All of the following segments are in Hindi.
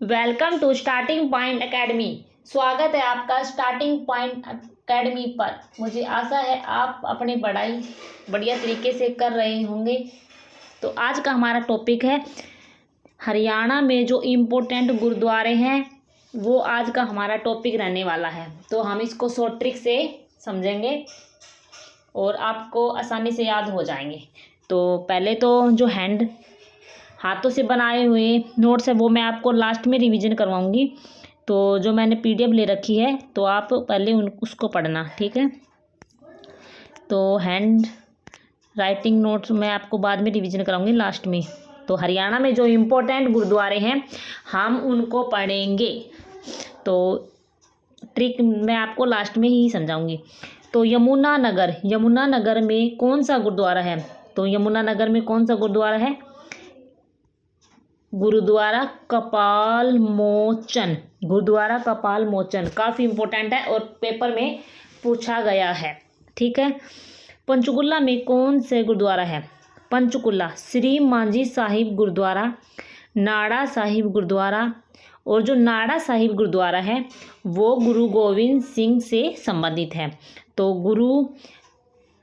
Welcome to starting point academy. स्वागत है आपका स्टार्टिंग पॉइंट एकेडमी पर। मुझे आशा है आप अपनी पढ़ाई बढ़िया तरीके से कर रहे होंगे। तो आज का हमारा टॉपिक है हरियाणा में जो इम्पोर्टेंट गुरुद्वारे हैं, वो आज का हमारा टॉपिक रहने वाला है। तो हम इसको शॉर्ट ट्रिक से समझेंगे और आपको आसानी से याद हो जाएंगे। तो पहले तो जो हाथों से बनाए हुए नोट्स है वो मैं आपको लास्ट में रिवीजन करवाऊंगी। तो जो मैंने पीडीएफ ले रखी है तो आप पहले उसको पढ़ना, ठीक है। तो हैंड राइटिंग नोट्स मैं आपको बाद में रिवीजन कराऊंगी लास्ट में। तो हरियाणा में जो इम्पोर्टेंट गुरुद्वारे हैं हम उनको पढ़ेंगे। तो ट्रिक मैं आपको लास्ट में ही समझाऊंगी। तो यमुनानगर में कौन सा गुरुद्वारा है? तो यमुनानगर में कौन सा गुरुद्वारा है? गुरुद्वारा कपाल मोचन। गुरुद्वारा कपाल मोचन काफ़ी इम्पोर्टेंट है और पेपर में पूछा गया है, ठीक है। पंचकुला में कौन से गुरुद्वारा है? पंचकुला श्री मांझी साहिब गुरुद्वारा, नाड़ा साहिब गुरुद्वारा। और जो नाड़ा साहिब गुरुद्वारा है वो गुरु गोविंद सिंह से संबंधित है। तो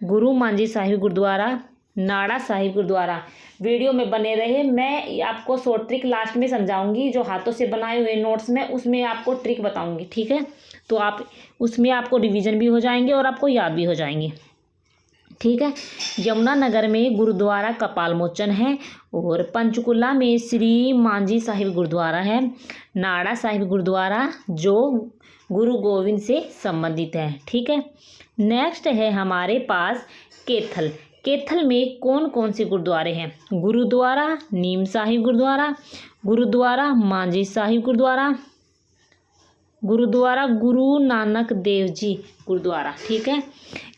गुरु मांझी साहिब गुरुद्वारा, नाड़ा साहिब गुरुद्वारा। वीडियो में बने रहे, मैं आपको शॉर्ट ट्रिक लास्ट में समझाऊंगी। जो हाथों से बनाए हुए नोट्स में उसमें आपको ट्रिक बताऊंगी, ठीक है। तो आप उसमें आपको रिवीजन भी हो जाएंगे और आपको याद भी हो जाएंगे, ठीक है। यमुनानगर में गुरुद्वारा कपाल मोचन है और पंचकुला में श्री मांझी साहिब गुरुद्वारा है, नाड़ा साहिब गुरुद्वारा जो गुरु गोविंद से संबंधित है, ठीक है। नेक्स्ट है हमारे पास कैथल में कौन कौन से गुरुद्वारे हैं? गुरुद्वारा नीम साहिब गुरुद्वारा, गुरुद्वारा मांझी साहिब गुरुद्वारा, गुरुद्वारा गुरु नानक देव जी गुरुद्वारा, ठीक है।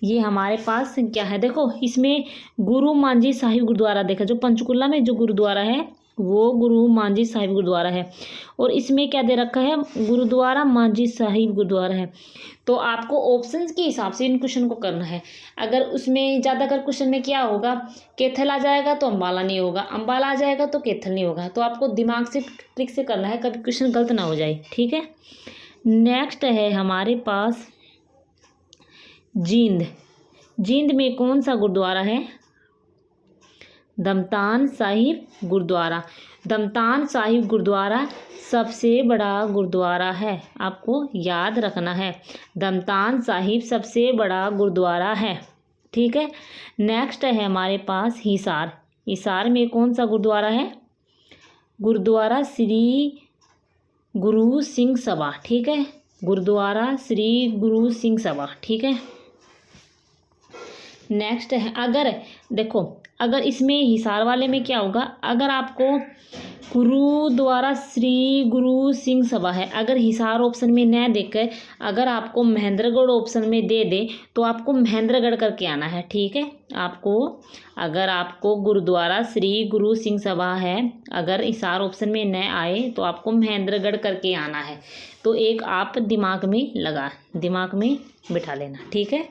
ये हमारे पास क्या है, देखो इसमें गुरु मांझी साहिब गुरुद्वारा, देखा जो पंचकुला में जो गुरुद्वारा है वो गुरु मांझी साहिब गुरुद्वारा है। और इसमें क्या दे रखा है? गुरुद्वारा मांझी साहिब गुरुद्वारा है। तो आपको ऑप्शंस के हिसाब से इन क्वेश्चन को करना है। अगर उसमें ज़्यादातर क्वेश्चन में क्या होगा, कैथल आ जाएगा तो अम्बाला नहीं होगा, अम्बाला आ जाएगा तो कैथल नहीं होगा। तो आपको दिमाग से ट्रिक से करना है, कभी क्वेश्चन गलत ना हो जाए, ठीक है। नेक्स्ट है हमारे पास जींद में कौन सा गुरुद्वारा है? दमतान साहिब गुरुद्वारा। दमतान साहिब गुरुद्वारा सबसे बड़ा गुरुद्वारा है, आपको याद रखना है। दमतान साहिब सबसे बड़ा गुरुद्वारा है, ठीक है। नेक्स्ट है हमारे पास हिसार में कौन सा गुरुद्वारा है? गुरुद्वारा श्री गुरु सिंह सभा, ठीक है। गुरुद्वारा श्री गुरु सिंह सभा, ठीक है। नेक्स्ट है अगर इसमें हिसार वाले में क्या होगा, अगर आपको गुरुद्वारा श्री गुरु सिंह सभा है, अगर हिसार ऑप्शन में न देकर अगर आपको महेंद्रगढ़ ऑप्शन में दे दे तो आपको महेंद्रगढ़ करके आना है, ठीक है। अगर आपको गुरुद्वारा श्री गुरु सिंह सभा है, अगर हिसार ऑप्शन में न आए तो आपको महेंद्रगढ़ करके आना है। तो एक आप दिमाग में बिठा लेना, ठीक है।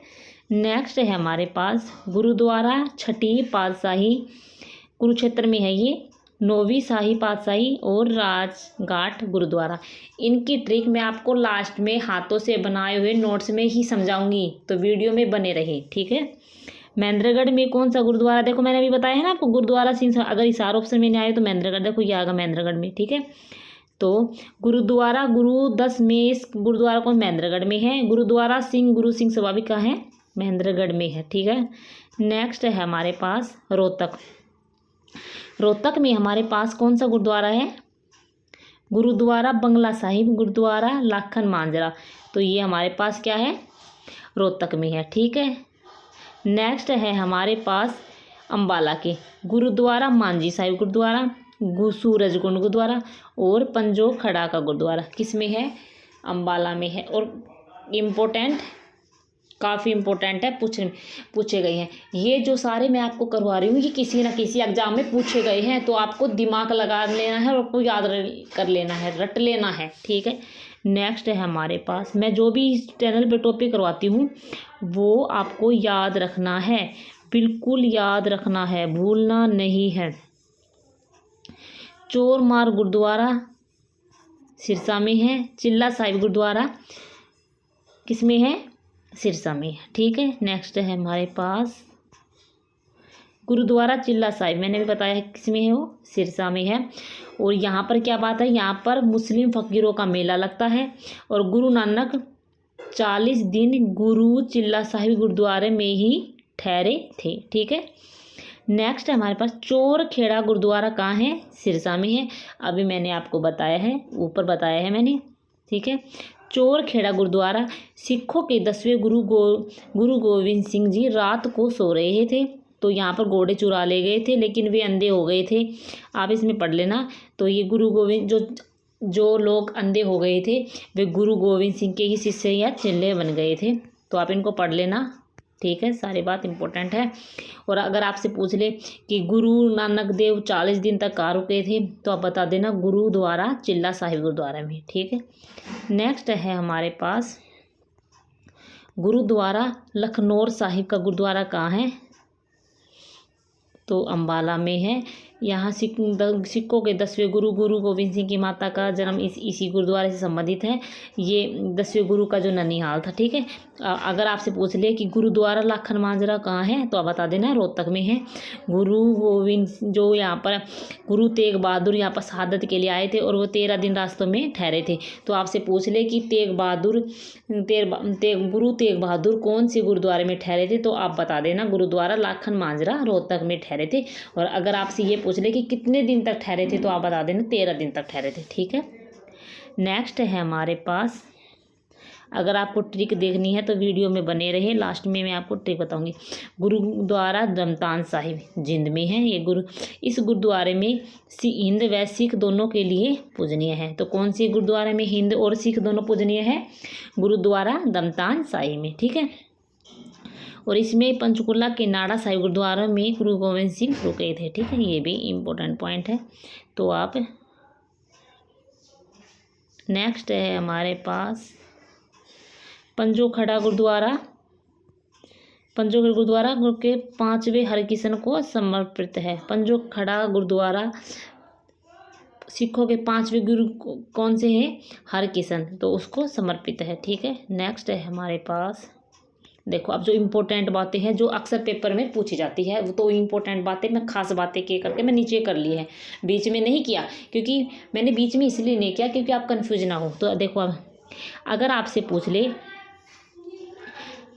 नेक्स्ट है हमारे पास गुरुद्वारा छठी पातशाही, कुरुक्षेत्र में है ये, 9वीं शाही पातशाही और राजघाट गुरुद्वारा। इनकी ट्रिक मैं आपको लास्ट में हाथों से बनाए हुए नोट्स में ही समझाऊंगी, तो वीडियो में बने रहे, ठीक है। महेंद्रगढ़ में कौन सा गुरुद्वारा? देखो मैंने अभी बताया है ना आपको, गुरुद्वारा सिंह, अगर हिसार ऑप्शन में नहीं आए तो महेंद्रगढ़, देखो ये आएगा महेंद्रगढ़ में, ठीक है। तो गुरुद्वारा गुरु 10 में इस गुरुद्वारा कौन महेंद्रगढ़ में है। गुरुद्वारा सिंह गुरु सिंह सभा भी कहाँ है? महेंद्रगढ़ में है, ठीक है। नेक्स्ट है हमारे पास रोहतक में हमारे पास कौन सा गुरुद्वारा है? गुरुद्वारा बंगला साहिब, गुरुद्वारा लाखन मांजरा। तो ये हमारे पास क्या है? रोहतक में है, ठीक है। नेक्स्ट है हमारे पास अम्बाला के गुरुद्वारा मांझी साहिब गुरुद्वारा, सूरजकुंड गुरुद्वारा और पंजो खड़ा का गुरुद्वारा किस में है? अम्बाला में है। और काफ़ी इम्पोर्टेंट है, पूछे गए हैं। ये जो सारे मैं आपको करवा रही हूँ ये किसी ना किसी एग्जाम में पूछे गए हैं, तो आपको दिमाग लगा लेना है और आपको याद कर लेना है, रट लेना है, ठीक है। नेक्स्ट है हमारे पास, मैं जो भी इस चैनल पे टॉपिक करवाती हूँ वो आपको याद रखना है, बिल्कुल याद रखना है, भूलना नहीं है। चोरमार गुरुद्वारा सिरसा में है। चिल्ला साहिब गुरुद्वारा किस में है? सिरसा में है, ठीक है। नेक्स्ट है हमारे पास गुरुद्वारा चिल्ला साहिब, मैंने भी बताया है किस में है, वो सिरसा में है। और यहाँ पर क्या बात है, यहाँ पर मुस्लिम फ़कीरों का मेला लगता है और गुरु नानक 40 दिन गुरु चिल्ला साहिब गुरुद्वारे में ही ठहरे थे, ठीक है। नेक्स्ट है हमारे पास चोर खेड़ा गुरुद्वारा कहाँ है? सिरसा में है। अभी मैंने आपको बताया है, ऊपर बताया है मैंने, ठीक है। चोर खेड़ा गुरुद्वारा सिखों के 10वें गुरु गोविंद सिंह जी रात को सो रहे थे, तो यहाँ पर घोड़े चुरा ले गए थे, लेकिन वे अंधे हो गए थे। आप इसमें पढ़ लेना। तो ये गुरु गोविंद जो लोग अंधे हो गए थे वे गुरु गोविंद सिंह के ही शिष्य या चेले बन गए थे, तो आप इनको पढ़ लेना, ठीक है। सारी बात इंपॉर्टेंट है। और अगर आपसे पूछ ले कि गुरु नानक देव 40 दिन तक कहाँ रुके थे, तो आप बता देना गुरुद्वारा चिल्ला साहिब गुरुद्वारा में, ठीक है। नेक्स्ट है हमारे पास गुरुद्वारा लखनौर साहिब का गुरुद्वारा कहाँ है? तो अम्बाला में है। यहाँ सिखों के 10वें गुरु गोविंद सिंह की माता का जन्म इसी गुरुद्वारे से संबंधित है। ये 10वें गुरु का जो ननिहाल था, ठीक है। अगर आपसे पूछ ले कि गुरुद्वारा लाखन माजरा कहाँ है, तो आप बता देना रोहतक में है। गुरु गोविंद जो यहाँ पर गुरु तेग बहादुर यहाँ पर शहादत के लिए आए थे और वो 13 दिन रास्तों में ठहरे थे। तो आपसे पूछ ले कि गुरु तेग बहादुर कौन से गुरुद्वारे में ठहरे थे, तो आप बता देना गुरुद्वारा लाखन माजरा रोहतक में ठहरे थे। और अगर आपसे ये पूछ ले कि कितने दिन तक ठहरे थे, तो आप बता देना 13 दिन तक ठहरे थे, ठीक है। नेक्स्ट है हमारे पास, अगर आपको ट्रिक देखनी है तो वीडियो में बने रहे, लास्ट में मैं आपको ट्रिक बताऊंगी। गुरुद्वारा दमतान साहिब जिंद में है ये इस गुरुद्वारे में हिंद व सिख दोनों के लिए पूजनीय है। तो कौन सी गुरुद्वारे में हिंद और सिख दोनों पूजनीय है? गुरुद्वारा दमतान साहिब में, ठीक है। और इसमें पंचकुला के नाड़ा साहिब गुरुद्वारा में गुरु गोविंद सिंह रुके थे, ठीक है। ये भी इम्पोर्टेंट पॉइंट है। तो आप नेक्स्ट है हमारे पास पंजोखड़ा गुरुद्वारा के 5वें हरकिशन को समर्पित है। पंजोखड़ा गुरुद्वारा सिखों के 5वें गुरु कौन से हैं? हरकिशन, तो उसको समर्पित है, ठीक है। नेक्स्ट है हमारे पास, देखो अब जो इम्पोर्टेंट बातें हैं जो अक्सर पेपर में पूछी जाती है, वो तो इम्पोर्टेंट बातें मैं खास बातें के करके मैं नीचे कर ली है, बीच में नहीं किया, क्योंकि मैंने बीच में इसलिए नहीं किया क्योंकि आप कंफ्यूज ना हो। तो देखो अब अगर आपसे पूछ ले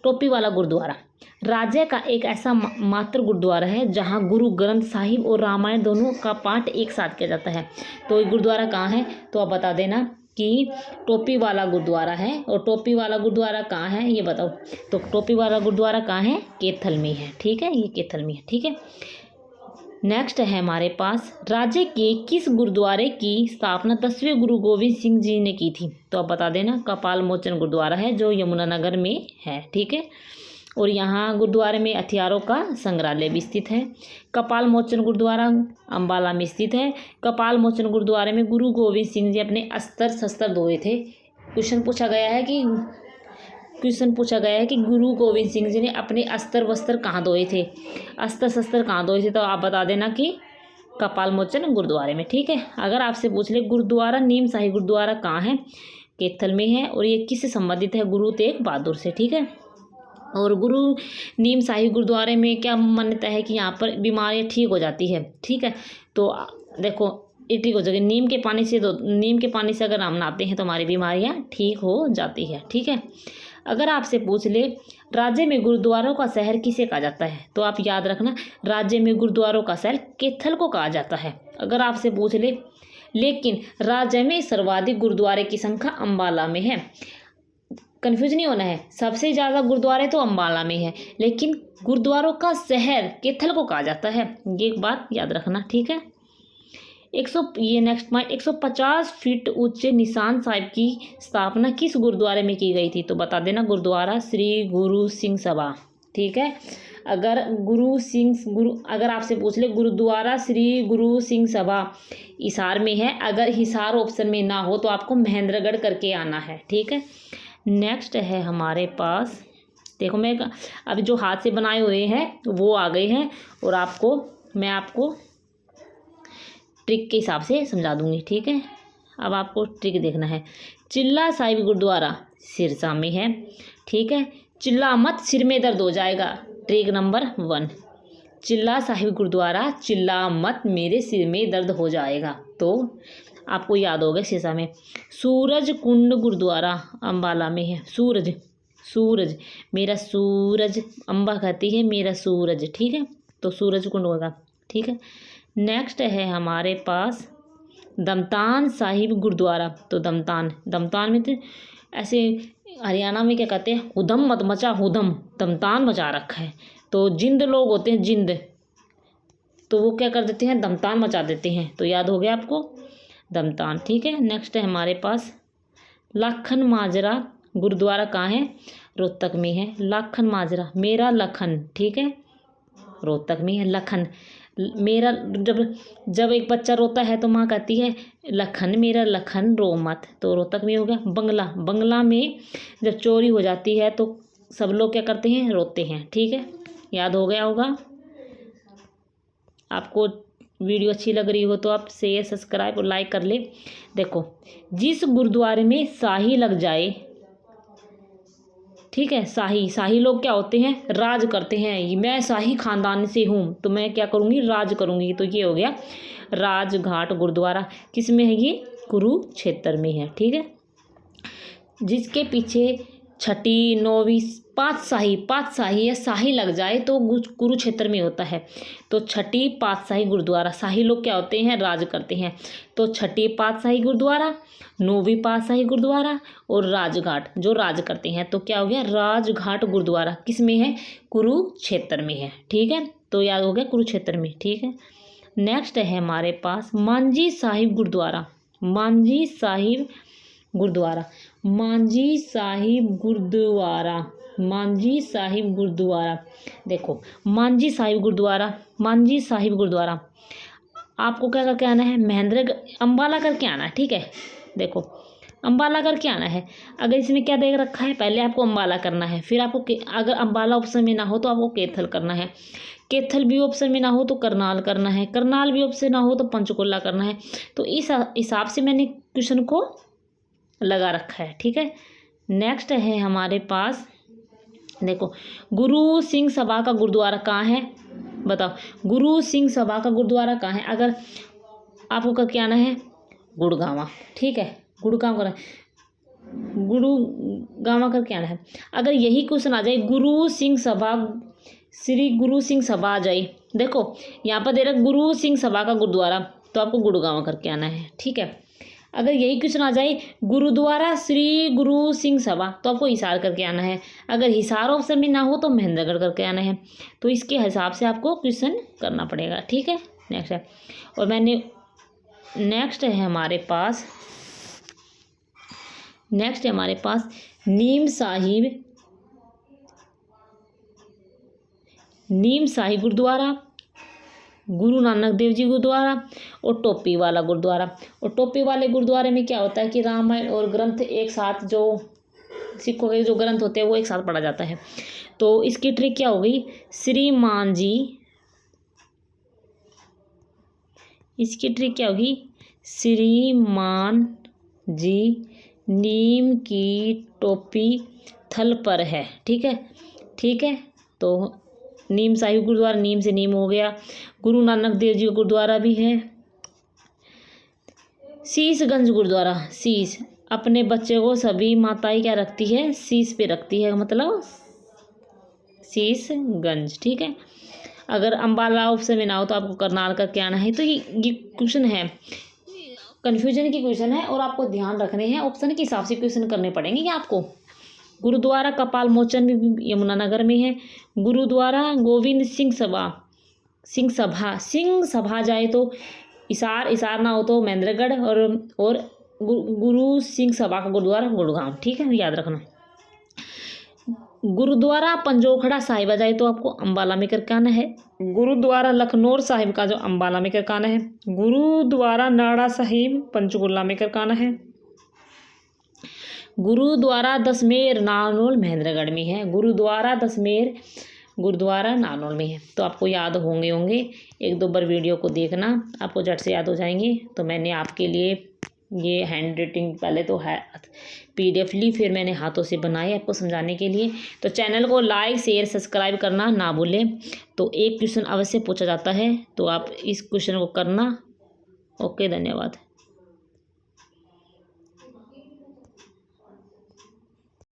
टोपी वाला गुरुद्वारा राज्य का एक ऐसा मात्र गुरुद्वारा है जहां गुरु ग्रंथ साहिब और रामायण दोनों का पाठ एक साथ किया जाता है। तो ये गुरुद्वारा कहाँ है? तो आप बता देना कि टोपी वाला गुरुद्वारा है। और टोपी वाला गुरुद्वारा कहाँ है ये बताओ। तो टोपी वाला गुरुद्वारा कहाँ है? कैथल में है, ठीक है। ये कैथल में है, ठीक है। नेक्स्ट है हमारे पास राज्य के किस गुरुद्वारे की स्थापना 10वें गुरु गोविंद सिंह जी ने की थी? तो आप बता देना कपाल मोचन गुरुद्वारा है जो यमुनानगर में है, ठीक है। और यहाँ गुरुद्वारे में हथियारों का संग्रहालय भी स्थित है। कपाल मोचन गुरुद्वारा अम्बाला में स्थित है। कपाल मोचन गुरुद्वारे में गुरु गोविंद सिंह जी अपने अस्त्र शस्त्र धोए थे। क्वेश्चन पूछा गया है कि गुरु गोविंद सिंह जी ने अपने अस्त्र वस्त्र कहाँ धोए थे, अस्त्र शस्त्र कहाँ धोए थे? तो आप बता देना कि कपाल मोचन गुरुद्वारे में, ठीक है। अगर आपसे पूछ ले गुरुद्वारा नीम साहिब गुरुद्वारा कहाँ है? कैथल में है। और ये किससे संबंधित है? गुरु तेग बहादुर से, ठीक है। और गुरु नीम साहिब गुरुद्वारे में क्या मान्यता है कि यहाँ पर बीमारियाँ ठीक हो जाती है, ठीक है। तो देखो ये ठीक हो जाएगी, नीम के पानी से अगर हम नहाते हैं तो हमारी बीमारियाँ ठीक हो जाती है, ठीक है। अगर आपसे पूछ ले राज्य में गुरुद्वारों का शहर किसे कहा जाता है? तो आप याद रखना राज्य में गुरुद्वारों का शहर कैथल को कहा जाता है। अगर आपसे पूछ ले लेकिन राज्य में सर्वाधिक गुरुद्वारे की संख्या अम्बाला में है। कन्फ्यूज नहीं होना है, सबसे ज़्यादा गुरुद्वारे तो अम्बाला में है, लेकिन गुरुद्वारों का शहर कैथल को कहा जाता है। ये एक बात याद रखना, ठीक है। नेक्स्ट पॉइंट 150 फीट ऊंचे निशान साहिब की स्थापना किस गुरुद्वारे में की गई थी? तो बता देना गुरुद्वारा श्री गुरु सिंह सभा, ठीक है। अगर आपसे पूछ ले गुरुद्वारा श्री गुरु सिंह सभा हिसार में है। अगर हिसार ऑप्शन में ना हो तो आपको महेंद्रगढ़ करके आना है, ठीक है। नेक्स्ट है हमारे पास, देखो मैं अभी जो हाथ से बनाए हुए हैं वो आ गए हैं और मैं आपको ट्रिक के हिसाब से समझा दूंगी, ठीक है। अब आपको ट्रिक देखना है। चिल्ला साहिब गुरुद्वारा सिरसा में है, ठीक है। चिल्ला मत, सिर में दर्द हो जाएगा। ट्रिक नंबर 1, चिल्ला साहिब गुरुद्वारा चिल्ला मत, मेरे सिर में दर्द हो जाएगा। तो आपको याद होगा सिरसा में। सूरज कुंड गुरुद्वारा अम्बाला में है। सूरज, सूरज, मेरा सूरज, अम्बा कहती है मेरा सूरज, ठीक है। तो सूरज कुंड होगा, ठीक है। नेक्स्ट है हमारे पास दमतान साहिब गुरुद्वारा। तो दमतान, दमतान में तो ऐसे हरियाणा में क्या कहते हैं, हुदम मत मचा, हुदम, दमतान मचा रखा है। तो जिंद लोग होते हैं, जिंद, तो वो क्या कर देते हैं, दमतान मचा देते हैं। तो याद हो गया आपको, दमतान, ठीक है। नेक्स्ट है हमारे पास लाखन माजरा गुरुद्वारा कहाँ है, रोहतक में है। लाखन माजरा, मेरा लखन, ठीक है, रोहतक में है। लखन, मेरा, जब एक बच्चा रोता है तो माँ कहती है लखन, मेरा लखन रो मत, तो रोहतक में हो गया। बंगला, बंगला में जब चोरी हो जाती है तो सब लोग क्या करते हैं, रोते हैं, ठीक है। याद हो गया होगा। आपको वीडियो अच्छी लग रही हो तो आप शेयर, सब्सक्राइब और लाइक कर ले। देखो, जिस गुरुद्वारे में शाही लग जाए, ठीक है, शाही, शाही लोग क्या होते हैं, राज करते हैं। मैं शाही खानदान से हूँ तो मैं क्या करूँगी, राज करूँगी। तो ये हो गया राजघाट गुरुद्वारा। किस में है ये, कुरुक्षेत्र में है, ठीक है। जिसके पीछे छठी, नौवीं, पाँच शाही या शाही लग जाए तो कुरुक्षेत्र में होता है। तो छठी पातशाही गुरुद्वारा, शाही लोग क्या होते हैं, राज करते हैं। तो छठी पातशाही गुरुद्वारा, नौवीं पातशाही गुरुद्वारा और राजघाट जो राज करते हैं। तो क्या हो गया, राजघाट गुरुद्वारा किस में है, कुरुक्षेत्र में है, ठीक है। तो याद हो गया कुरुक्षेत्र में, ठीक है। नेक्स्ट है हमारे पास मांझी साहिब गुरुद्वारा। मांझी साहिब गुरुद्वारा, मांझी साहिब गुरुद्वारा, मांझी साहिब गुरुद्वारा। देखो, मांझी साहिब गुरुद्वारा, मांझी साहिब गुरुद्वारा आपको क्या करके आना है, महेंद्रगढ़, अम्बाला करके आना है, ठीक है। देखो, अम्बाला करके आना है। अगर इसमें क्या देख रखा है, पहले आपको अम्बाला करना है, फिर आपको अगर अम्बाला ऑप्शन में ना हो तो आपको कैथल करना है, कैथल भी ऑप्शन में ना हो तो करनाल करना है, करनाल भी ऑप्शन ना हो तो पंचकुला करना है। तो इस हिसाब से मैंने क्वेश्चन को लगा रखा है, ठीक है। नेक्स्ट है हमारे पास, देखो, गुरु सिंह सभा का गुरुद्वारा कहाँ है, बताओ, गुरु सिंह सभा का गुरुद्वारा कहाँ है। अगर आपको करके आना है गुड़गांवा, ठीक है, गुड़गांव करना, गुड़गांव करके आना है। अगर यही क्वेश्चन आ जाए, गुरु सिंह सभा, श्री गुरु सिंह सभा आ जाए, देखो यहाँ पर दे रहा गुरु सिंह सभा का गुरुद्वारा, तो आपको गुड़गांव करके आना है, ठीक है। अगर यही क्वेश्चन आ जाए गुरुद्वारा श्री गुरु सिंह सभा, तो आपको हिसार करके आना है। अगर हिसार ऑप्शन में ना हो तो महेंद्रगढ़ करके आना है। तो इसके हिसाब से आपको क्वेश्चन करना पड़ेगा, ठीक है। नेक्स्ट है, और मैंने नेक्स्ट है हमारे पास, नेक्स्ट है हमारे पास नीम साहिब, नीम साहिब गुरुद्वारा, गुरु नानक देव जी गुरुद्वारा और टोपी वाला गुरुद्वारा। और टोपी वाले गुरुद्वारे में क्या होता है कि रामायण और ग्रंथ एक साथ, जो सिखों के जो ग्रंथ होते हैं वो एक साथ पढ़ा जाता है। तो इसकी ट्रिक क्या हो गई, श्रीमान जी, इसकी ट्रिक क्या होगी, श्रीमान जी नीम की टोपी थल पर है, ठीक है, ठीक है। तो नीम साहिब गुरुद्वारा, नीम से नीम हो गया। गुरु नानक देव जी का गुरुद्वारा भी है। शीशगंज गुरुद्वारा, शीश, अपने बच्चे को सभी माताएं क्या रखती है, शीश पे रखती है, मतलब शीशगंज, ठीक है। अगर अम्बाला ऑप्शन में ना हो तो आपको करनाल करके आना है। तो ये क्वेश्चन है, कन्फ्यूजन की क्वेश्चन है और आपको ध्यान रखने हैं, ऑप्शन के हिसाब से क्वेश्चन करने पड़ेंगे ये आपको। गुरुद्वारा कपाल मोचन भी यमुनानगर में है। गुरुद्वारा गोविंद सिंह सभा, सिंह सभा, सिंह सभा जाए तो हिसार, हिसार ना हो तो महेंद्रगढ़, और गुरु सिंह सभा का गुरुद्वारा गुड़गांव, ठीक है, याद रखना। गुरुद्वारा पंजोखड़ा साहिब आ जाए तो आपको अम्बाला में करके आना है। गुरुद्वारा लखनौर साहिब का जो अम्बाला में करके आना है। गुरुद्वारा नाड़ा साहिब पंचकुला में करके आना है। गुरुद्वारा दसमेर नानोल महेंद्रगढ़ में है। गुरुद्वारा दसमेर गुरुद्वारा नानोल में है। तो आपको याद होंगे एक दो बार वीडियो को देखना, आपको झट से याद हो जाएंगे। तो मैंने आपके लिए ये हैंड राइटिंग पहले तो है PDF ली, फिर मैंने हाथों से बनाए आपको समझाने के लिए। तो चैनल को लाइक शेयर सब्सक्राइब करना ना भूलें। तो एक क्वेश्चन अवश्य पूछा जाता है, तो आप इस क्वेश्चन को करना। ओके, धन्यवाद।